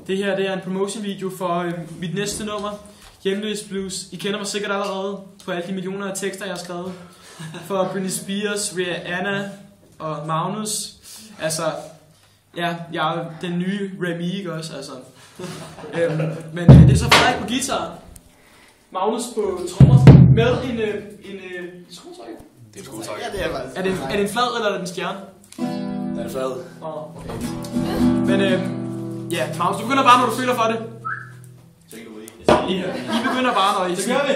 Det her det er en promotion video for mit næste nummer, Hjemløs Blues. I kender mig sikkert allerede på alle de millioner af tekster, jeg har skrevet. For Britney Spears, Rihanna og Magnus. Altså, ja, jeg er den nye Remy, ikke også? Altså. Men det er så Frederik på guitar, Magnus på trommer, med en skruetrækker. Det er en skruetrækker. Ja, det er faktisk. Er det en flad, eller er det en stjerne? Den er flad. Okay. Men ja, Magnus, du begynder bare, når du føler for det. Så kan du ikke. I begynder bare, når I... Så gør vi!